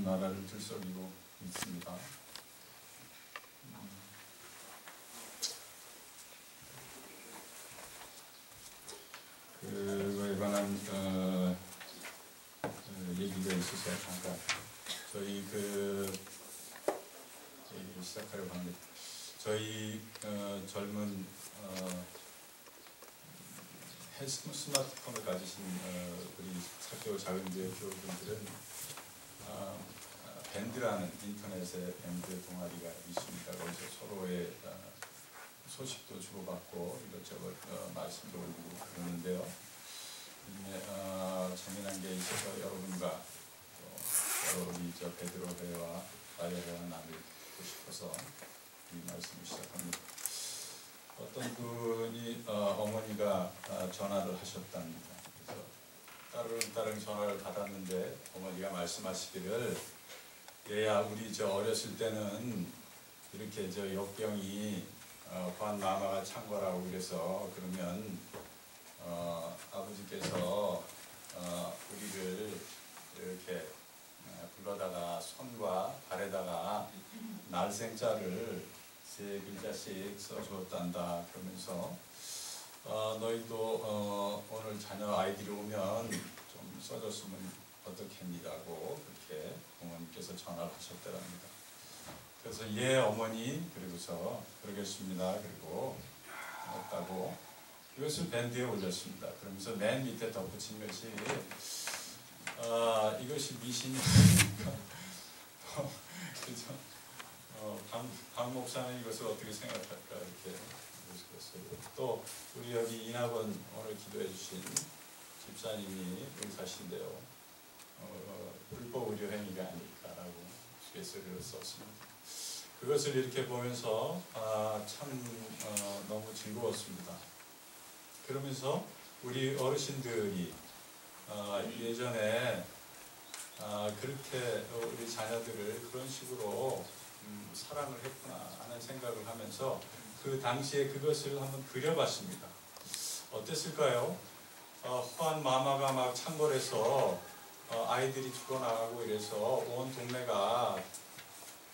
먼 나라를 들썩이고 있습니다. 그거에 관한 얘기가 있어서 잠깐 저희 얘기를 시작하려고 합니다. 저희 젊은 스마트폰을 가지신 우리 학교 작은 교회 교우분들은 밴드라는 인터넷의 밴드 동아리가 있습니다. 거기서 서로의 소식도 주고받고 이것저것 말씀도 올리고 그러는데요. 재미난 게 있어서 여러분과 또 우리 베드로회와 마리아회와 나누고 싶어서 이 말씀을 시작합니다. 어떤 분이 어머니가 전화를 하셨답니다. 그래서 따릉 전화를 받았는데 어머니가 말씀하시기를, 얘야, 우리 어렸을 때는 이렇게 역병이 후한 마마가 찬 거라고 그래서, 그러면 아버지께서 우리를 이렇게 불러다가 손과 발에다가 날생자를 3글자씩 써주었단다. 그러면서 너희도 오늘 자녀 아이들이 오면 좀 써줬으면 어떻겠니라고 그렇게 부모님께서 전화를 하셨더랍니다. 그래서 예 어머니, 그리고서 그러겠습니다. 그리고 했다고 이것을 밴드에 올렸습니다. 그러면서 맨 밑에 덧붙인 것이 이것이 미신입니까? 그죠? 박 목사는 이것을 어떻게 생각할까 이렇게 보셨어요. 또 우리 여기 인학원 오늘 기도해 주신 집사님이 의사신데요. 불법 의료 행위가 아닐까라고 우스갯소리를 썼습니다. 그것을 이렇게 보면서 참 너무 즐거웠습니다. 그러면서 우리 어르신들이 예전에 그렇게 우리 자녀들을 그런 식으로 사랑을 했구나 하는 생각을 하면서 그 당시에 그것을 한번 그려봤습니다. 어땠을까요? 후한 마마가 막 창궐해서 아이들이 죽어나가고 이래서 온 동네가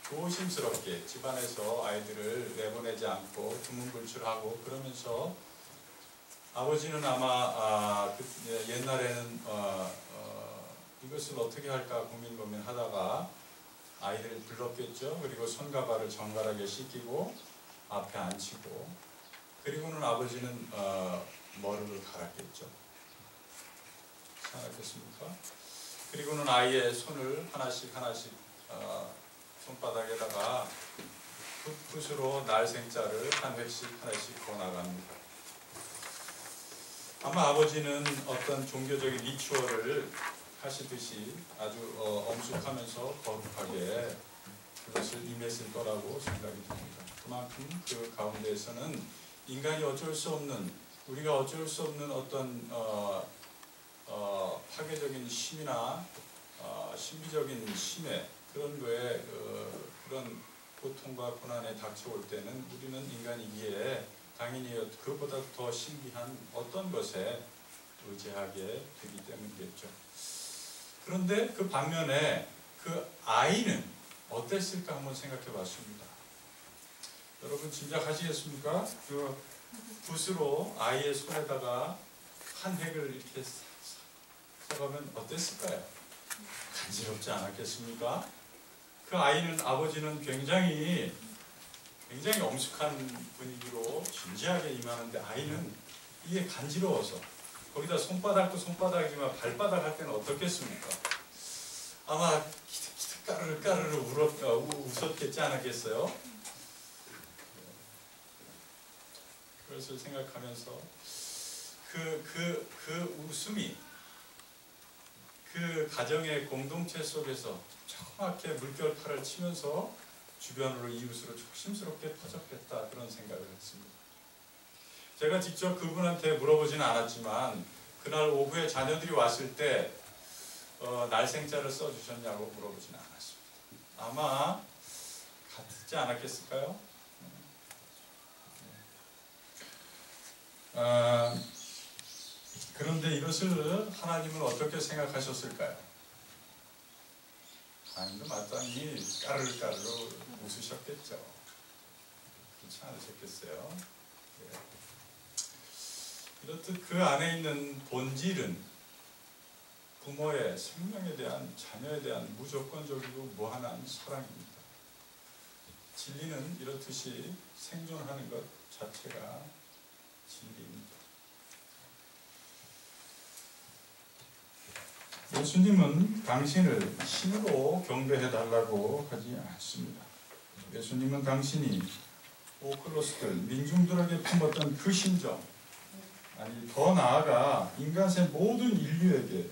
조심스럽게 집안에서 아이들을 내보내지 않고 두문불출하고 그러면서 아버지는 아마 옛날에는 이것을 어떻게 할까 고민하다가 아이들을 불렀겠죠. 그리고 손과 발을 정갈하게 씻기고 앞에 앉히고, 그리고는 아버지는 머리를 갈았겠죠. 생각했습니까? 그리고는 아이의 손을 하나씩 손바닥에다가 붓으로 날생자를 한 획씩 하나씩 그어나갑니다. 아마 아버지는 어떤 종교적인 리추얼을 하시듯이 아주 엄숙하면서 거룩하게 그것을 임했을 거라고 생각이 듭니다. 그만큼 그 가운데에서는 인간이 어쩔 수 없는, 우리가 어쩔 수 없는 어떤 파괴적인 심이나 신비적인 심해, 그런 거에 그런 고통과 고난에 닥쳐올 때는 우리는 인간이기에 당연히 그보다 더 신비한 어떤 것에 의지하게 되기 때문이겠죠. 그런데 그 반면에 그 아이는 어땠을까 한번 생각해 봤습니다. 여러분 짐작하시겠습니까? 그 붓으로 아이의 손에다가 한 획을 이렇게 써가면 어땠을까요? 간지럽지 않았겠습니까? 그 아이는, 아버지는 굉장히 엄숙한 분위기로 진지하게 임하는데 아이는 이게 간지러워서, 거기다 손바닥도 손바닥이지만 발바닥 할 때는 어떻겠습니까? 아마 기특기특 까르르 웃었겠지 않았겠어요? 그것을 생각하면서 그 웃음이 그 가정의 공동체 속에서 조그맣게 물결판을 치면서 주변으로 이웃으로 조심스럽게 퍼졌겠다, 그런 생각을 했습니다. 제가 직접 그분한테 물어보지는 않았지만 그날 오후에 자녀들이 왔을 때 날생자를 써주셨냐고 물어보지는 않았습니다. 아마 같지 않았겠을까요? 그런데 이것을 하나님은 어떻게 생각하셨을까요? 당연히 마땅히 까르르 웃으셨겠죠. 그렇지 않으셨겠어요? 예. 이렇듯 그 안에 있는 본질은 부모의 생명에 대한, 자녀에 대한 무조건적이고 무한한 사랑입니다. 진리는 이렇듯이 생존하는 것 자체가 진리입니다. 예수님은 당신을 신으로 경배해달라고 하지 않습니다. 예수님은 당신이 오클로스들, 민중들에게 품었던 그 심정, 아니 더 나아가 인간의 모든 인류에게,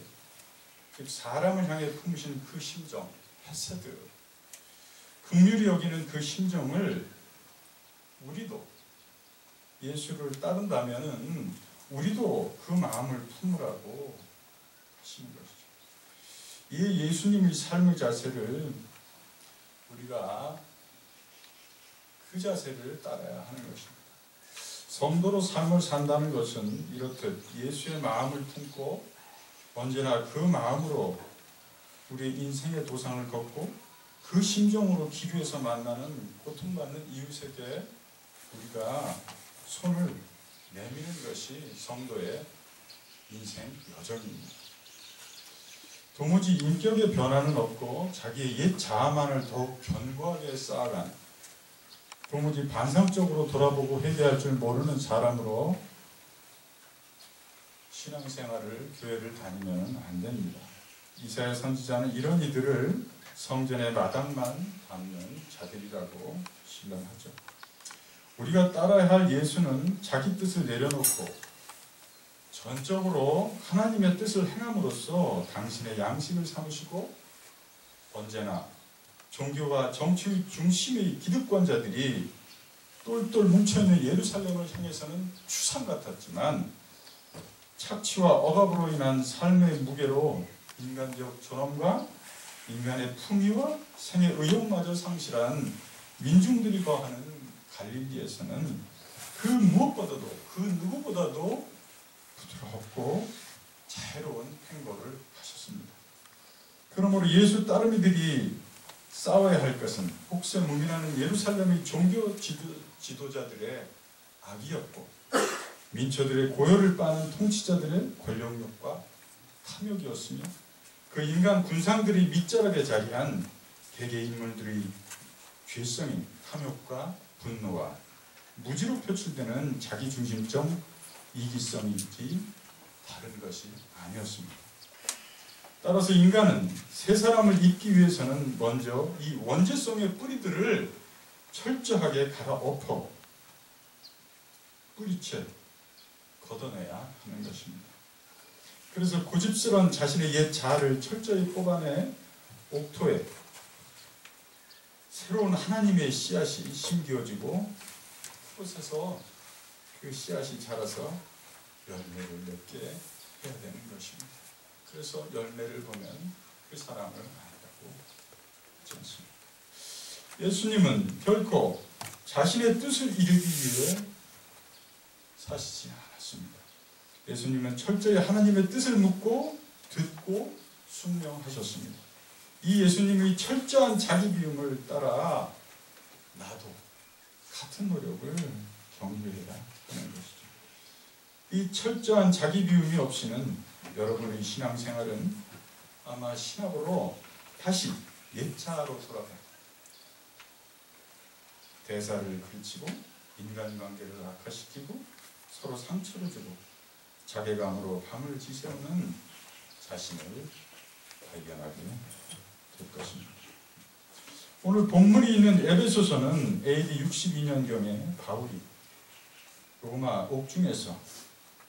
즉 사람을 향해 품으신 그 심정, 헤세드, 긍휼히 여기는 그 심정을 우리도 예수를 따른다면은 우리도 그 마음을 품으라고 하시는 것이죠. 이 예수님의 삶의 자세를 우리가 그 자세를 따라야 하는 것입니다. 성도로 삶을 산다는 것은 이렇듯 예수의 마음을 품고 언제나 그 마음으로 우리의 인생의 도상을 걷고 그 심정으로 기도해서 만나는 고통받는 이웃에게 우리가 손을 내미는 것이 성도의 인생 여정입니다. 도무지 인격의 변화는 없고 자기의 옛 자아만을 더욱 견고하게 쌓아간, 도무지 반상적으로 돌아보고 회개할 줄 모르는 사람으로 신앙생활을, 교회를 다니면 안 됩니다. 이사야 선지자는 이런 이들을 성전의 마당만 밟는 자들이라고 신랑하죠. 우리가 따라야 할 예수는 자기 뜻을 내려놓고 전적으로 하나님의 뜻을 행함으로써 당신의 양식을 삼으시고, 언제나 종교와 정치 중심의 기득권자들이 똘똘 뭉쳐있는 예루살렘을 향해서는 추상 같았지만 착취와 억압으로 인한 삶의 무게로 인간적 존엄과 인간의 품위와 생의 의욕마저 상실한 민중들이 거하는 갈릴리에서는 그 무엇보다도, 그 누구보다도 부드럽고 자유로운 행보를 하셨습니다. 그러므로 예수 따르미들이 싸워야 할 것은 혹세무민하는 예루살렘의 종교 지도자들의 악이었고, 민초들의 고열을 빠는 통치자들의 권력욕과 탐욕이었으며, 그 인간 군상들이 밑자락에 자리한 개개 인물들의 죄성인 탐욕과 분노와 무지로 표출되는 자기중심적 이기성이지 다른 것이 아니었습니다. 따라서 인간은 새 사람을 입기 위해서는 먼저 이 원죄성의 뿌리들을 철저하게 갈아엎어 뿌리채 걷어내야 하는 것입니다. 그래서 고집스러운 자신의 옛 자아를 철저히 뽑아내 옥토에 새로운 하나님의 씨앗이 심겨지고 그곳에서 그 씨앗이 자라서 열매를 맺게 해야 되는 것입니다. 그래서 열매를 보면 그 사람을 안다고 하지 않습니다. 예수님은 결코 자신의 뜻을 이루기 위해 사시지 않았습니다. 예수님은 철저히 하나님의 뜻을 묻고 듣고 순명하셨습니다. 이 예수님의 철저한 자기 비움을 따라 나도 같은 노력을 경유해야 하는 것이죠. 이 철저한 자기 비움이 없이는 여러분의 신앙생활은 아마 신학으로 다시 옛자아로 돌아가요. 대사를 그르치고 인간관계를 악화시키고 서로 상처를 주고 자괴감으로 밤을 지새우는 자신을 발견하게 될 것입니다. 오늘 본문이 있는 에베소서는 AD 62년경에 바울이 로마 옥중에서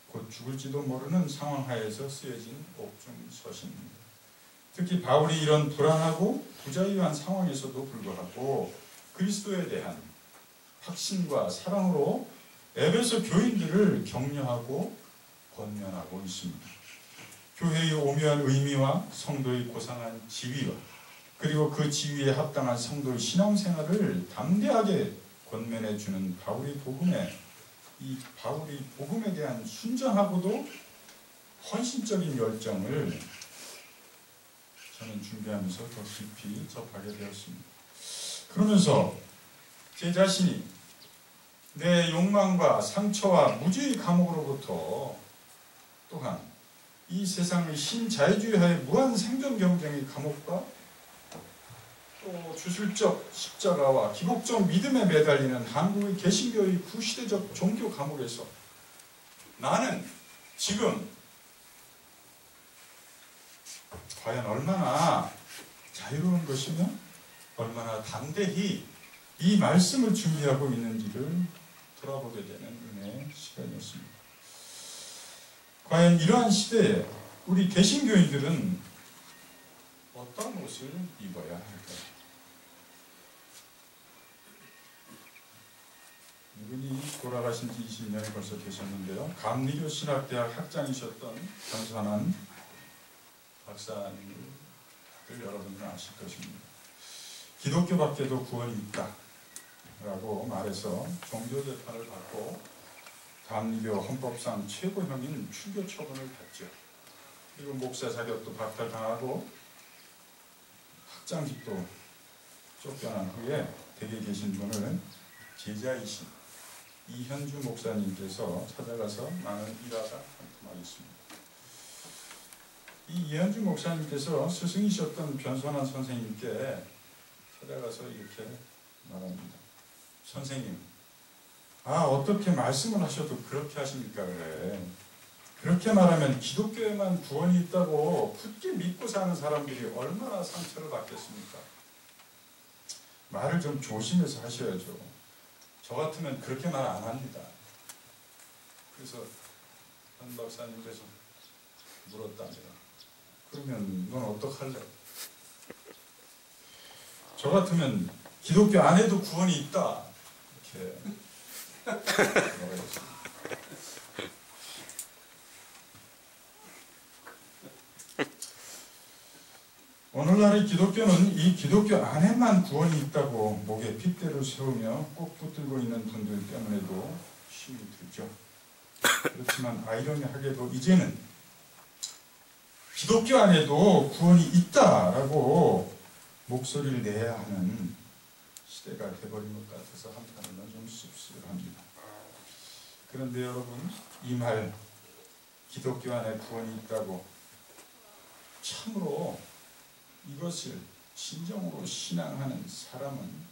곧 죽을지도 모르는 상황 하에서 쓰여진 옥중서신입니다. 특히 바울이 이런 불안하고 부자유한 상황에서도 불구하고 그리스도에 대한 확신과 사랑으로 에베소 교인들을 격려하고 권면하고 있습니다. 교회의 오묘한 의미와 성도의 고상한 지위와 그리고 그 지위에 합당한 성도의 신앙생활을 담대하게 권면해주는 바울의 복음에 이 바울이 복음에 대한 순전하고도 헌신적인 열정을 저는 준비하면서 더 깊이 접하게 되었습니다. 그러면서 제 자신이 내 욕망과 상처와 무지의 감옥으로부터 또한 이 세상의 신자유주의와의 무한 생존 경쟁의 감옥과 또 주술적 십자가와 기복적 믿음에 매달리는 한국의 개신교의 구시대적 종교 감옥에서 나는 지금 과연 얼마나 자유로운 것이며 얼마나 담대히 이 말씀을 준비하고 있는지를 돌아보게 되는 은혜의 시간이었습니다. 과연 이러한 시대에 우리 개신교인들은 어떤 옷을 입어야 할까요? 이분이 돌아가신 지 20년이 벌써 되셨는데요. 감리교 신학대학 학장이셨던 변선한 박사님을 여러분들은 아실 것입니다. 기독교 밖에도 구원이 있다 라고 말해서 종교재판을 받고 감리교 헌법상 최고형인 출교 처분을 받죠. 그리고 목사 자격도 박탈당하고 학장직도 쫓겨난 후에 댁에 계신 분을 제자이신 이현주 목사님께서 찾아가서 나는 일하다 말했습니다. 이 이현주 목사님께서 스승이셨던 변선한 선생님께 찾아가서 이렇게 말합니다. 선생님, 어떻게 말씀을 하셔도 그렇게 하십니까? 그래. 그렇게 말하면 기독교에만 구원이 있다고 굳게 믿고 사는 사람들이 얼마나 상처를 받겠습니까? 말을 좀 조심해서 하셔야죠. 저 같으면 그렇게 말 안 합니다. 그래서 한 박사님께서 물었답니다. 그러면 넌 어떡할래? 저 같으면 기독교 안에도 구원이 있다. 이렇게 말했습니다. 오늘날의 기독교는 이 기독교 안에만 구원이 있다고 목에 핏대를 세우며 꼭 붙들고 있는 분들 때문에도 힘이 들죠. 그렇지만 아이러니하게도 이제는 기독교 안에도 구원이 있다라고 목소리를 내야 하는 시대가 돼버린 것 같아서 한편으로는 좀 씁쓸합니다. 그런데 여러분, 이 말 기독교 안에 구원이 있다고 참으로 이것을 진정으로 신앙하는 사람은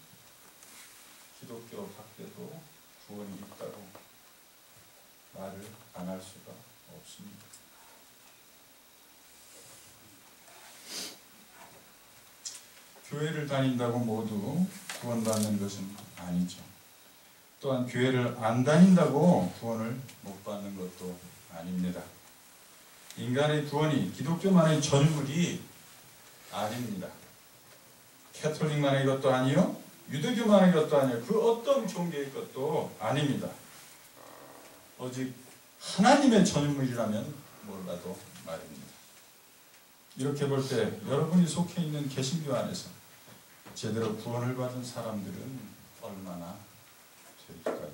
기독교 밖에도 구원이 있다고 말을 안 할 수가 없습니다. 교회를 다닌다고 모두 구원받는 것은 아니죠. 또한 교회를 안 다닌다고 구원을 못 받는 것도 아닙니다. 인간의 구원이 기독교만의 전유물이 아닙니다. 캐톨릭만의 것도 아니요, 유대교만의 것도 아니요, 그 어떤 종교의 것도 아닙니다. 오직 하나님의 전유물이라면 몰라도 말입니다. 이렇게 볼 때 여러분이 속해 있는 개신교 안에서 제대로 구원을 받은 사람들은 얼마나 될까요?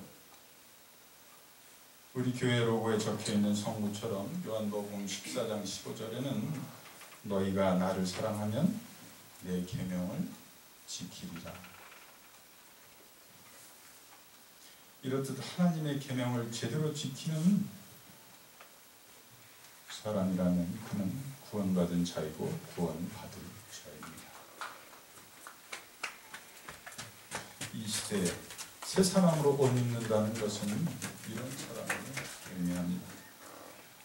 우리 교회 로고에 적혀있는 성구처럼 요한복음 14장 15절에는 너희가 나를 사랑하면 내 계명을 지키리라. 이렇듯 하나님의 계명을 제대로 지키는 사람이라면 그는 구원받은 자이고 구원받을 자입니다. 이 시대에 새 사람으로 옷 입는다는 것은 이런 사람을 의미합니다.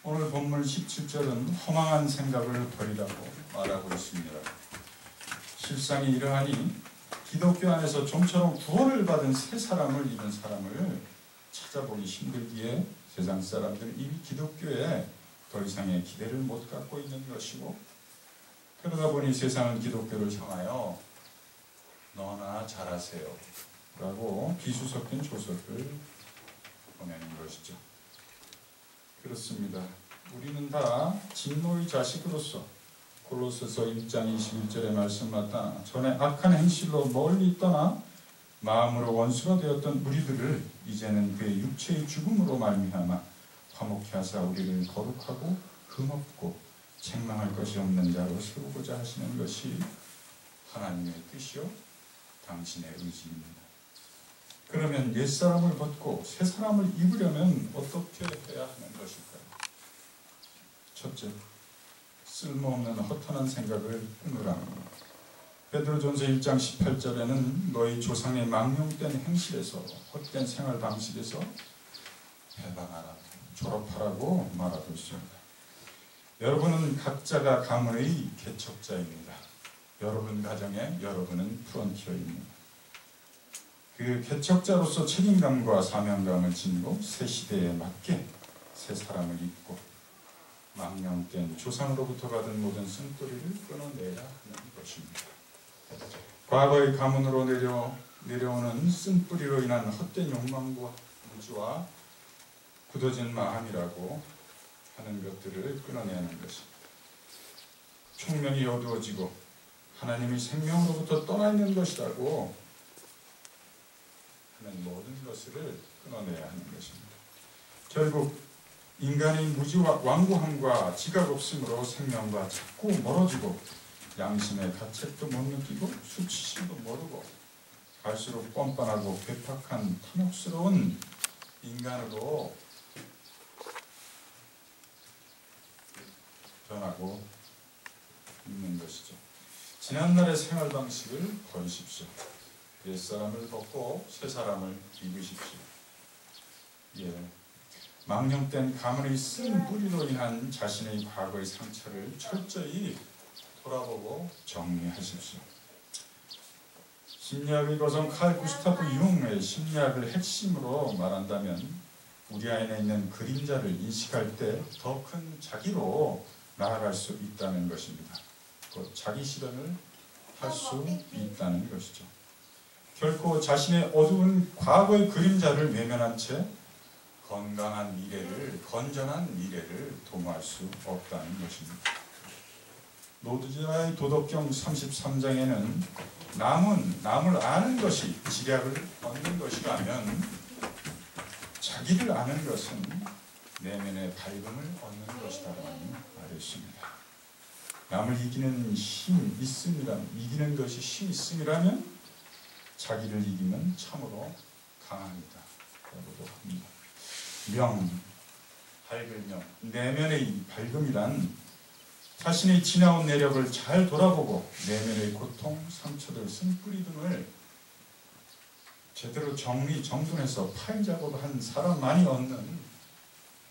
오늘 본문 17절은 허망한 생각을 버리라고 말하고 있습니다. 실상이 이러하니 기독교 안에서 좀처럼 구원을 받은 새 사람을 입은 사람을 찾아보기 힘들기에 세상 사람들은 이미 기독교에 더 이상의 기대를 못 갖고 있는 것이고, 그러다 보니 세상은 기독교를 향하여 너나 잘하세요 라고 비수 섞인 조석을 보내는 것이죠. 그렇습니다. 우리는 다 진노의 자식으로서 골로새서 1장 21절의 말씀 맞다 전에 악한 행실로 멀리 떠나 마음으로 원수가 되었던 우리들을 이제는 그의 육체의 죽음으로 말미암아 화목케 하사 우리를 거룩하고 흠없고 책망할 것이 없는 자로 세우고자 하시는 것이 하나님의 뜻이요 당신의 의지입니다. 그러면 옛사람을 벗고 새사람을 입으려면 어떻게 해야 하는 것일까요? 첫째, 쓸모없는 허탄한 생각을 끊으라. 베드로전서 1장 18절에는 너희 조상의 망령된 행실에서 헛된 생활 방식에서 해방하라, 졸업하라고 말하고 있습니다. 여러분은 각자가 가문의 개척자입니다. 여러분 가정에 여러분은 프론티어입니다. 그 개척자로서 책임감과 사명감을 지니고 새 시대에 맞게 새 사람을 입고 망령된 조상으로부터 받은 모든 쓴뿌리를 끊어내야 하는 것입니다. 과거의 가문으로 내려오는 쓴뿌리로 인한 헛된 욕망과 무지와 굳어진 마음이라고 하는 것들을 끊어내야 하는 것입니다. 총명이 어두워지고 하나님의 생명으로부터 떠나 있는 것이라고 하는 모든 것을 끊어내야 하는 것입니다. 결국 인간의 무지와 완고함과 지각 없음으로 생명과 자꾸 멀어지고 양심의 가책도 못 느끼고 수치심도 모르고 갈수록 뻔뻔하고 괴팍한 탐욕스러운 인간으로 변하고 있는 것이죠. 지난날의 생활 방식을 버리십시오. 옛사람을 벗고 새사람을 입으십시오. 망령된 가문의 쓴 뿌리로 인한 자신의 과거의 상처를 철저히 돌아보고 정리하십시오. 심리학의 거성 칼 구스타프 융의 심리학을 핵심으로 말한다면 우리 안에 있는 그림자를 인식할 때 더 큰 자기로 나아갈 수 있다는 것입니다. 곧 자기 실현을 할 수 있다는 것이죠. 결코 자신의 어두운 과거의 그림자를 외면한 채 건강한 미래를, 건전한 미래를 도모할 수 없다는 것입니다. 노드자의 도덕경 33장에는 남을 아는 것이 지략을 얻는 것이라면 자기를 아는 것은 내면의 밝음을 얻는 것이라고 말했습니다. 남을 이기는 힘이 이기는 것이 힘이 있음이라면 자기를 이기면 참으로 강합니다. 라고도 합니다. 밝을 명, 내면의 밝음이란 자신의 지나온 내력을 잘 돌아보고 내면의 고통, 상처들, 쓴뿌리 등을 제대로 정돈해서 파일 작업한 사람만이 얻는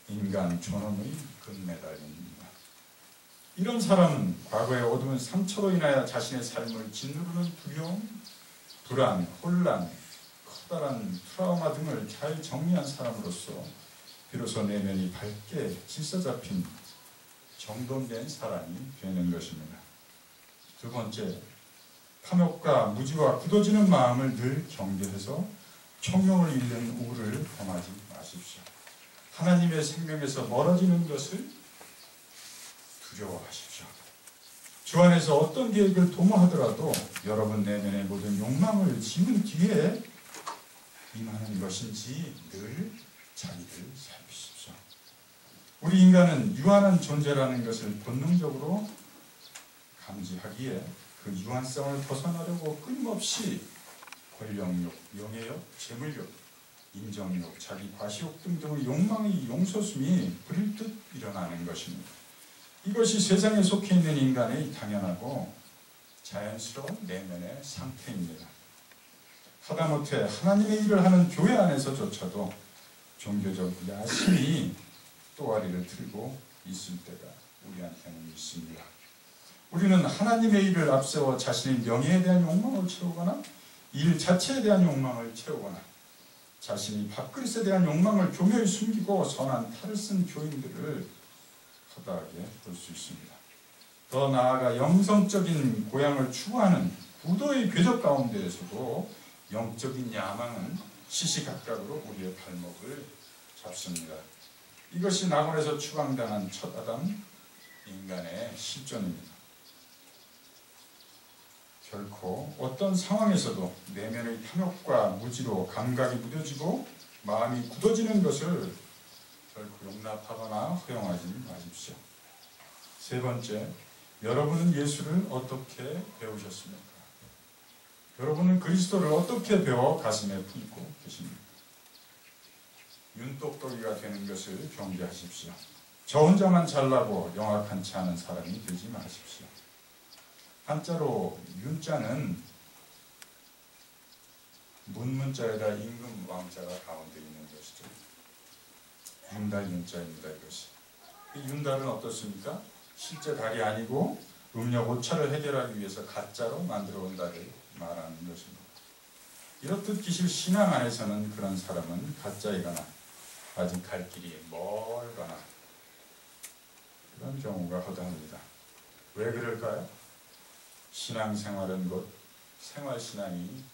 인간 존엄의 금메달입니다. 이런 사람은 과거의 어두운 상처로 인하여 자신의 삶을 짓누르는 두려움, 불안, 혼란, 커다란 트라우마 등을 잘 정리한 사람으로서 비로소 내면이 밝게 질서 잡힌 정돈된 사람이 되는 것입니다. 두 번째, 탐욕과 무지와 굳어지는 마음을 늘 경계해서 총명을 잃는 우를 범하지 마십시오. 하나님의 생명에서 멀어지는 것을 두려워하십시오. 주 안에서 어떤 계획을 도모하더라도 여러분 내면의 모든 욕망을 지운 뒤에 임하는 것인지 늘 자기를 살피십시오. 우리 인간은 유한한 존재라는 것을 본능적으로 감지하기에 그 유한성을 벗어나려고 끊임없이 권력욕, 명예욕, 재물욕, 인정욕, 자기 과시욕 등등의 욕망의 용솟음이 불일듯 일어나는 것입니다. 이것이 세상에 속해 있는 인간의 당연하고 자연스러운 내면의 상태입니다. 하다못해 하나님의 일을 하는 교회 안에서조차도 종교적 야심이 또아리를 틀고 있을 때가 우리한테는 있습니다. 우리는 하나님의 일을 앞세워 자신의 명예에 대한 욕망을 채우거나 일 자체에 대한 욕망을 채우거나 자신이 밥그릇에 대한 욕망을 교묘히 숨기고 선한 탈을 쓴 교인들을 허다하게 볼 수 있습니다. 더 나아가 영성적인 고향을 추구하는 부도의 궤적 가운데에서도 영적인 야망은 시시각각으로 우리의 발목을 잡습니다. 이것이 낙원에서 추방당한 첫 아담 인간의 실존입니다. 결코 어떤 상황에서도 내면의 탐욕과 무지로 감각이 무뎌지고 마음이 굳어지는 것을 결코 용납하거나 허용하지 마십시오. 세 번째, 여러분은 예수를 어떻게 배우셨습니까? 여러분은 그리스도를 어떻게 배워 가슴에 품고 계십니까? 윤똑똑이가 되는 것을 경계하십시오. 저 혼자만 잘나고 영악한치 않은 사람이 되지 마십시오. 한자로 윤자는 문문자에다 임금 왕자가 가운데 있는 것이죠. 윤달 윤자입니다. 이것이. 이 윤달은 어떻습니까? 실제 달이 아니고 음력 오차를 해결하기 위해서 가짜로 만들어 온 달을 말하는 것입니다. 이렇듯 기실 신앙 안에서는 그런 사람은 가짜이거나 아직 갈 길이 멀거나 그런 경우가 허다합니다. 왜 그럴까요? 신앙생활은 곧 생활신앙이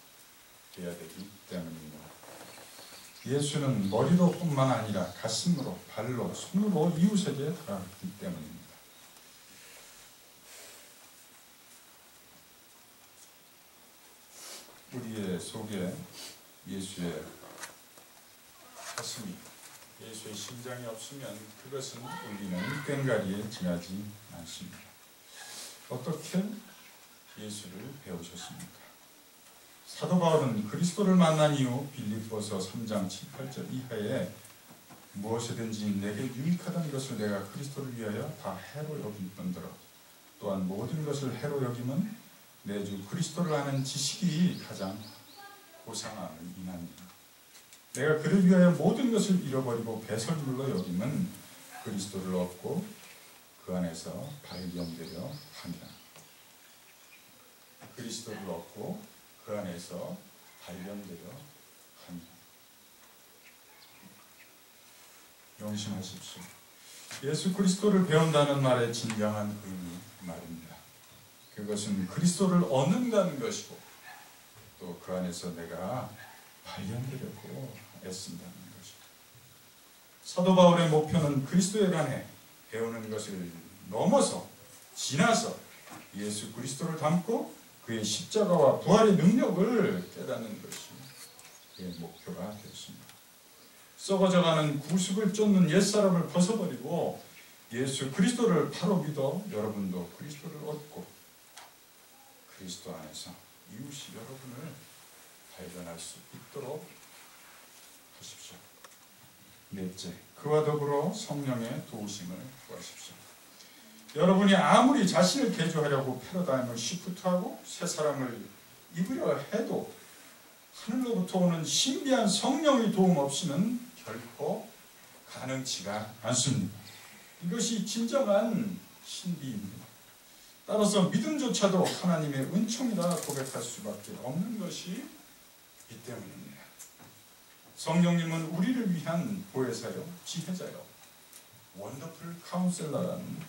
되어야 되기 때문입니다. 예수는 머리로 뿐만 아니라 가슴으로, 발로, 손으로 이웃에게 다가갔기 때문입니다. 우리의 속에 예수의 가슴이, 예수의 심장이 없으면 그것은 우리는 꽹가리에 지나지 않습니다. 어떻게 예수를 배우셨습니까? 사도 바울은 그리스도를 만난 이후 빌립보서 3장 7, 8절 이하에 무엇이든지 내게 유익하던 것을 내가 그리스도를 위하여 다 해로 여길 뿐더러 또한 모든 것을 해로 여김은 내 주 그리스도를 아는 지식이 가장 고상함을 인합니다. 내가 그를 위하여 모든 것을 잃어버리고 배설물로 여김은 그리스도를 얻고 그 안에서 발견되려 합니다. 그리스도를 얻고 그 안에서 발견되려 합니다. 명심하십시오. 예수 그리스도를 배운다는 말의 진정한 의미 말입니다. 그것은 그리스도를 얻는다는 것이고 또 그 안에서 내가 발견되려고 애쓴다는 것입니다. 사도 바울의 목표는 그리스도에 관해 배우는 것을 넘어서 지나서 예수 그리스도를 닮고 그의 십자가와 부활의 능력을 깨닫는 것이 그의 목표가 되었습니다. 썩어져가는 구습을 쫓는 옛사람을 벗어버리고 예수 그리스도를 바로 믿어 여러분도 그리스도를 얻고 그리스도 안에서 이웃이 여러분을 발견할 수 있도록 하십시오. 넷째, 그와 더불어 성령의 도우심을 구하십시오. 여러분이 아무리 자신을 개조하려고 패러다임을 시프트하고 새 사람을 입으려 해도 하늘로부터 오는 신비한 성령의 도움 없이는 결코 가능치가 않습니다. 이것이 진정한 신비입니다. 따라서 믿음조차도 하나님의 은총이라 고백할 수밖에 없는 것이 이 때문입니다. 성령님은 우리를 위한 보혜사요, 지혜자요, 원더풀 카운셀러라는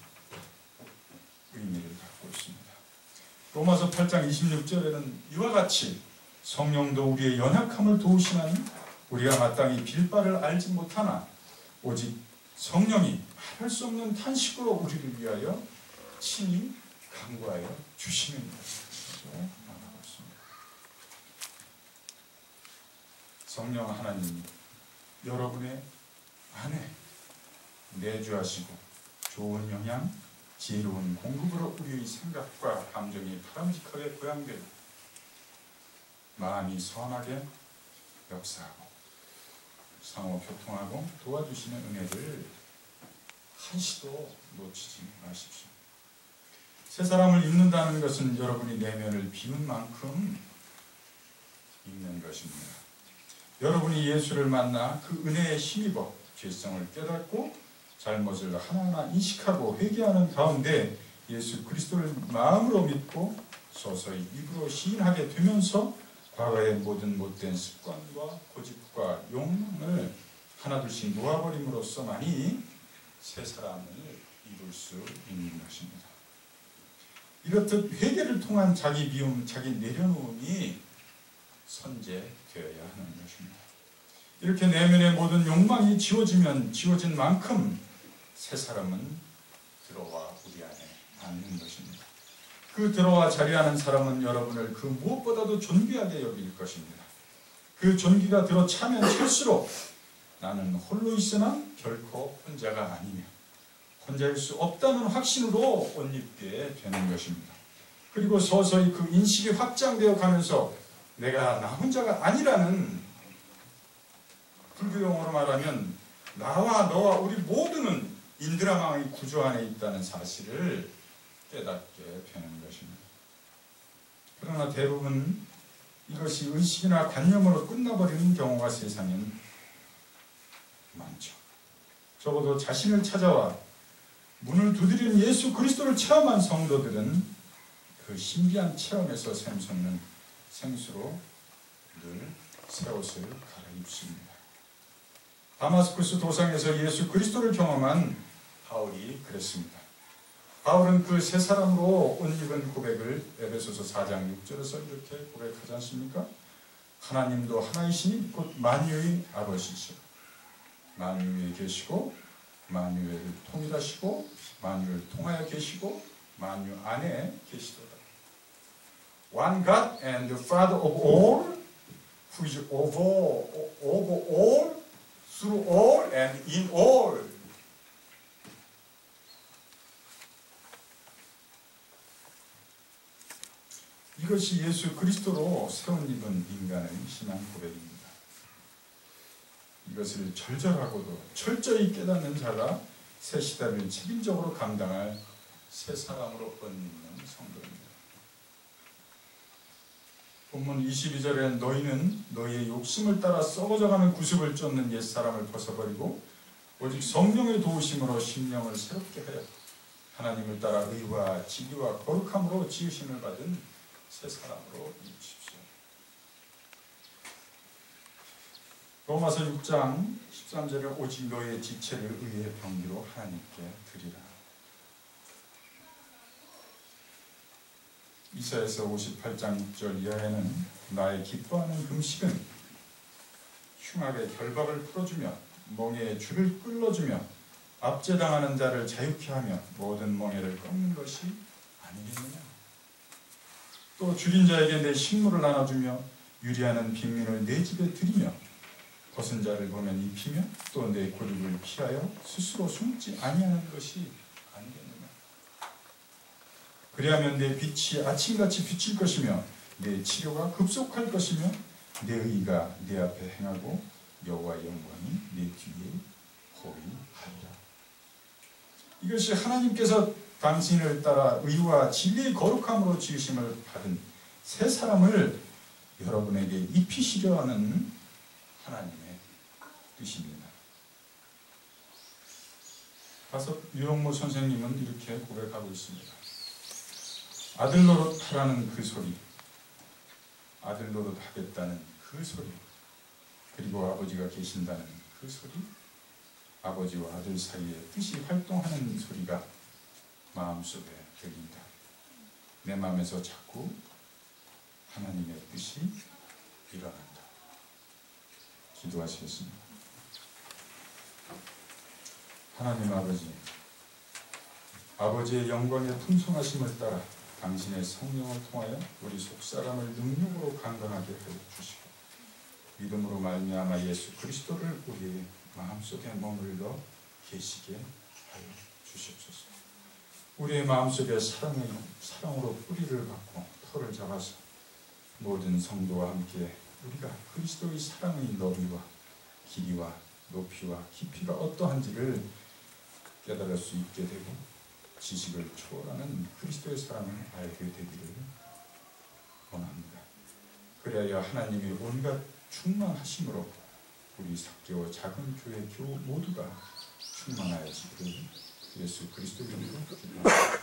의미를 갖고 있습니다. 로마서 8장 26절에는 이와 같이 성령도 우리의 연약함을 도우시나니 우리가 마땅히 빌 바를 알지 못하나 오직 성령이 말할 수 없는 탄식으로 우리를 위하여 친히 간구하여 주시는 것이라고 말하고 있습니다. 성령 하나님이 여러분의 안에 내주하시고 좋은 영향, 지혜로운 공급으로 우리의 생각과 감정이 바람직하게 고양되고 마음이 선하게 역사하고 상호 교통하고 도와주시는 은혜를 한시도 놓치지 마십시오. 새 사람을 입는다는 것은 여러분이 내면을 비운 만큼 입는 것입니다. 여러분이 예수를 만나 그 은혜에 힘입어 죄성을 깨닫고 잘못을 하나하나 인식하고 회개하는 가운데 예수 그리스도를 마음으로 믿고 서서히 입으로 시인하게 되면서 과거의 모든 못된 습관과 고집과 욕망을 하나둘씩 놓아버림으로써만이 새 사람을 입을 수 있는 것입니다. 이렇듯 회개를 통한 자기 미움, 자기 내려놓음이 선제되어야 하는 것입니다. 이렇게 내면의 모든 욕망이 지워지면 지워진 만큼 새 사람은 들어와 우리 안에 앉는 것입니다. 그 들어와 자리하는 사람은 여러분을 그 무엇보다도 존귀하게 여길 것입니다. 그 존귀가 들어 차면 찰수록 나는 홀로 있으나 결코 혼자가 아니며 혼자일 수 없다는 확신으로 옷 입게 되는 것입니다. 그리고 서서히 그 인식이 확장되어 가면서 내가 나 혼자가 아니라는, 불교 용어로 말하면 나와 너와 우리 모두는 인드라망의 구조 안에 있다는 사실을 깨닫게 되는 것입니다. 그러나 대부분 이것이 의식이나 관념으로 끝나버리는 경우가 세상엔 많죠. 적어도 자신을 찾아와 문을 두드리는 예수 그리스도를 체험한 성도들은 그 신비한 체험에서 샘솟는 생수로 늘 새 옷을 갈아입습니다. 다마스쿠스 도상에서 예수 그리스도를 경험한 바울이 그랬습니다. 바울은 그 세 사람으로 옷 입은 고백을 에베소서 4장 6절에서 이렇게 고백하지 않습니까? 하나님도 하나이시니 곧 만유의 아버지시오. 만유에 계시고 만유를 통일하시고 만유를 통하여 계시고 만유 안에 계시도다. One God and the Father of all, who is over all, through all, and in all. 이것이 예수 그리스도로 새 옷 입은 인간의 신앙 고백입니다. 이것을 절절하고도 철저히 깨닫는 자가 새 시대를 책임적으로 감당할 새 사람으로 옷 입는 성도입니다. 본문 22절에 너희는 너희의 욕심을 따라 썩어져가는 구습을 쫓는 옛사람을 벗어버리고 오직 성령의 도우심으로 심령을 새롭게 하여 하나님을 따라 의와 진리와 거룩함으로 지으심을 받은 새 사람으로 입으십시오. 로마서 6장 13절에 오직 너희의 지체를 의의 병기로 하나님께 드리라. 이사야서 58장 6절 이하에는 나의 기뻐하는 금식은 흉악의 결박을 풀어주며 멍에의 줄을 끌어주며 압제당하는 자를 자유케 하며 모든 멍에를 꺾는 것이 아니겠느냐. 또 줄인 자에게 내 식물을 나눠주며 유리하는 빈민을 내 집에 들이며 벗은 자를 보면 입히며 또 내 고립을 피하여 스스로 숨지 아니하는 것이 아니겠느냐. 그리하면 내 빛이 아침같이 비칠 것이며 내 치료가 급속할 것이며 내 의가 내 앞에 행하고 여호와의 영광이 내 뒤에 호위하리라. 이것이 하나님께서 당신을 따라 의와 진리의 거룩함으로 지으심을 받은 새 사람을 여러분에게 입히시려 하는 하나님의 뜻입니다. 가서 유영모 선생님은 이렇게 고백하고 있습니다. 아들 노릇하라는 그 소리, 아들 노릇하겠다는 그 소리, 그리고 아버지가 계신다는 그 소리, 아버지와 아들 사이에 뜻이 활동하는 소리가 마음속에 들린다. 내 마음에서 자꾸 하나님의 뜻이 일어난다. 기도하시겠습니다. 하나님 아버지, 아버지의 영광의 풍성하심을 따라 당신의 성령을 통하여 우리 속사람을 능력으로 강건하게 하여 주시고 믿음으로 말미암아 예수 그리스도를 우리의 마음속에 머물러 계시게 하여 주시옵소서. 우리의 마음속에 사랑으로 뿌리를 받고 터를 잡아서 모든 성도와 함께 우리가 그리스도의 사랑의 너비와 길이와 높이와 깊이가 어떠한지를 깨달을 수 있게 되고 지식을 초월하는 그리스도의 사랑을 알게 되기를 원합니다. 그래야 하나님이 온갖 충만하심으로 우리 삭개와 작은 교회 교우 모두가 충만하여지기를 예수 그리스도의 이름으로 기도합니다.